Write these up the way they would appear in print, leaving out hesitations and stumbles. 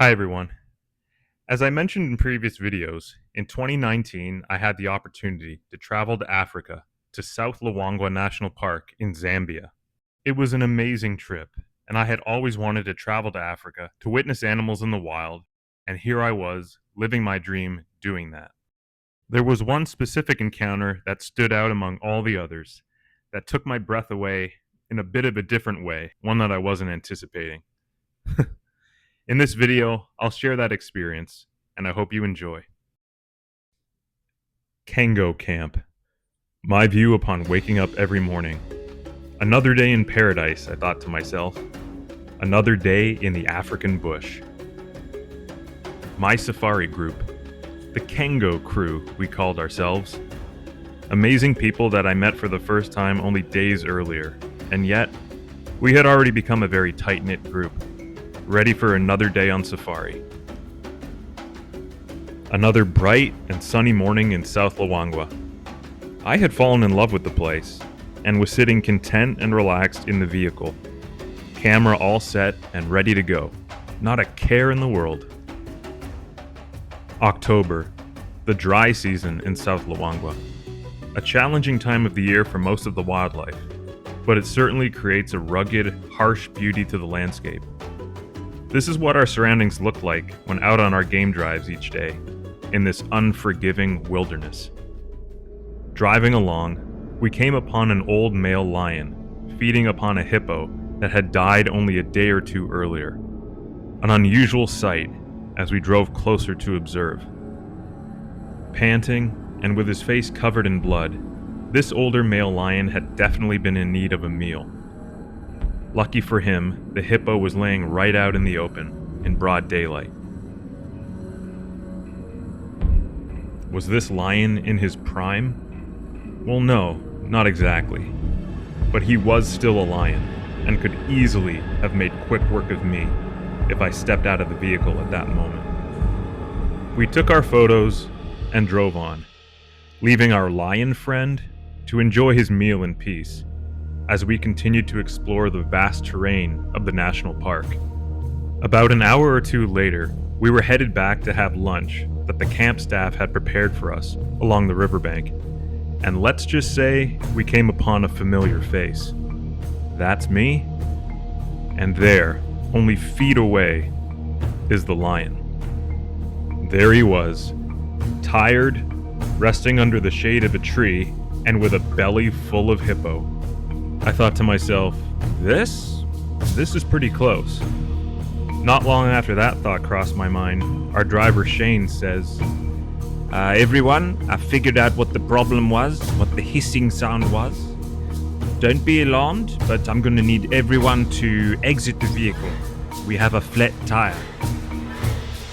Hi everyone. As I mentioned in previous videos, in 2019 I had the opportunity to travel to Africa, to South Luangwa National Park in Zambia. It was an amazing trip, and I had always wanted to travel to Africa to witness animals in the wild, and here I was, living my dream doing that. There was one specific encounter that stood out among all the others, that took my breath away in a bit of a different way, one that I wasn't anticipating. In this video, I'll share that experience, and I hope you enjoy. Kango Camp. My view upon waking up every morning. Another day in paradise, I thought to myself. Another day in the African bush. My safari group. The Kango crew, we called ourselves. Amazing people that I met for the first time only days earlier, and yet, we had already become a very tight-knit group, ready for another day on safari. Another bright and sunny morning in South Luangwa. I had fallen in love with the place, and was sitting content and relaxed in the vehicle. Camera all set and ready to go. Not a care in the world. October, the dry season in South Luangwa. A challenging time of the year for most of the wildlife, but it certainly creates a rugged, harsh beauty to the landscape. This is what our surroundings look like when out on our game drives each day, in this unforgiving wilderness. Driving along, we came upon an old male lion, feeding upon a hippo that had died only a day or two earlier. An unusual sight as we drove closer to observe. Panting, and with his face covered in blood, this older male lion had definitely been in need of a meal. Lucky for him, the hippo was laying right out in the open, in broad daylight. Was this lion in his prime? Well, no, not exactly. But he was still a lion, and could easily have made quick work of me if I stepped out of the vehicle at that moment. We took our photos and drove on, leaving our lion friend to enjoy his meal in peace, as we continued to explore the vast terrain of the national park. About an hour or two later, we were headed back to have lunch that the camp staff had prepared for us along the riverbank, and let's just say we came upon a familiar face. That's me, and there, only feet away, is the lion. There he was, tired, resting under the shade of a tree, and with a belly full of hippo. I thought to myself, this is pretty close. Not long after that thought crossed my mind, our driver Shane says, everyone, I figured out what the problem was, what the hissing sound was. Don't be alarmed, but I'm gonna need everyone to exit the vehicle. We have a flat tire.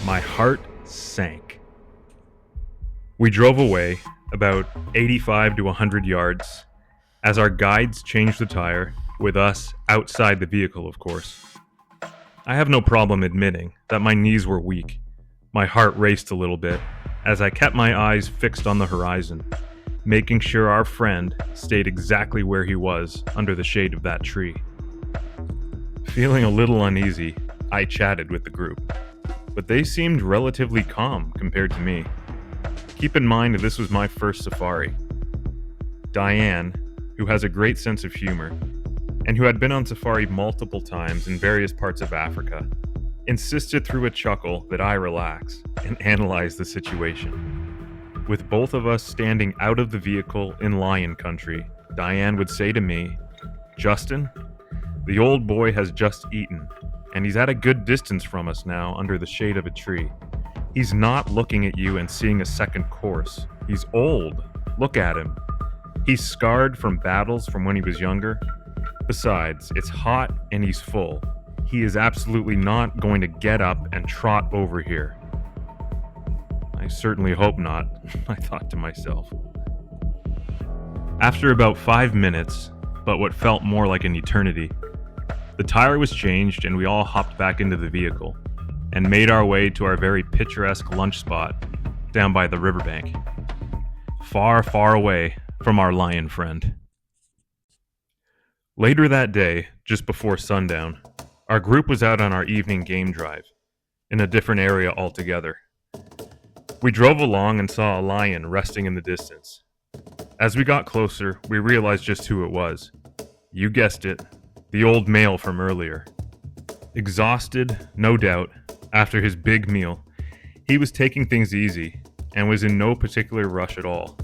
My heart sank. We drove away, about 85 to 100 yards, as our guides changed the tire, with us outside the vehicle, of course. I have no problem admitting that my knees were weak. My heart raced a little bit as I kept my eyes fixed on the horizon, making sure our friend stayed exactly where he was under the shade of that tree. Feeling a little uneasy, I chatted with the group, but they seemed relatively calm compared to me. Keep in mind that this was my first safari. Diane, who has a great sense of humor, and who had been on safari multiple times in various parts of Africa, insisted through a chuckle that I relax and analyze the situation. With both of us standing out of the vehicle in lion country, Diane would say to me, "Justin, the old boy has just eaten, and he's at a good distance from us now under the shade of a tree. He's not looking at you and seeing a second course. He's old. Look at him. He's scarred from battles from when he was younger. Besides, it's hot and he's full. He is absolutely not going to get up and trot over here." I certainly hope not, I thought to myself. After about 5 minutes, but what felt more like an eternity, the tire was changed and we all hopped back into the vehicle and made our way to our very picturesque lunch spot down by the riverbank, far, far away from our lion friend. Later that day, just before sundown, our group was out on our evening game drive. in a different area altogether. We drove along and saw a lion resting in the distance. As we got closer, we realized just who it was. You guessed it, the old male from earlier. Exhausted, no doubt, after his big meal, he was taking things easy and was in no particular rush at all.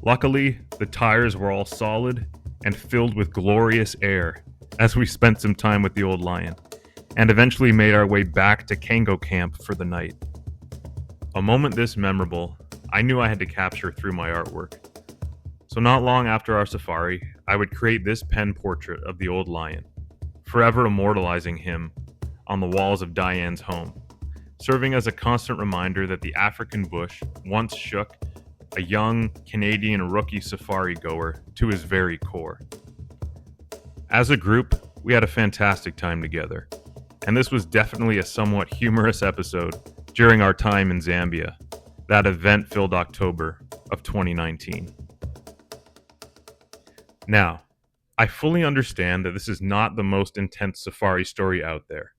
Luckily, the tires were all solid and filled with glorious air as we spent some time with the old lion, and eventually made our way back to Kango Camp for the night. A moment this memorable, I knew I had to capture through my artwork. So not long after our safari, I would create this pen portrait of the old lion, forever immortalizing him on the walls of Diane's home, serving as a constant reminder that the African bush once shook a young Canadian rookie safari goer to his very core. As a group, we had a fantastic time together, and this was definitely a somewhat humorous episode during our time in Zambia, that event-filled October of 2019. Now, I fully understand that this is not the most intense safari story out there,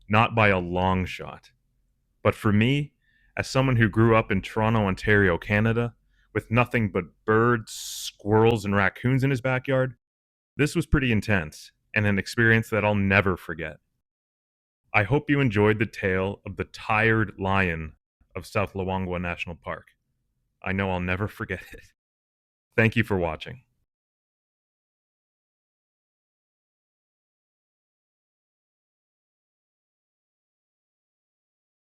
not by a long shot. But for me, as someone who grew up in Toronto, Ontario, Canada, with nothing but birds, squirrels, and raccoons in his backyard, this was pretty intense and an experience that I'll never forget. I hope you enjoyed the tale of the tired lion of South Luangwa National Park. I know I'll never forget it. Thank you for watching.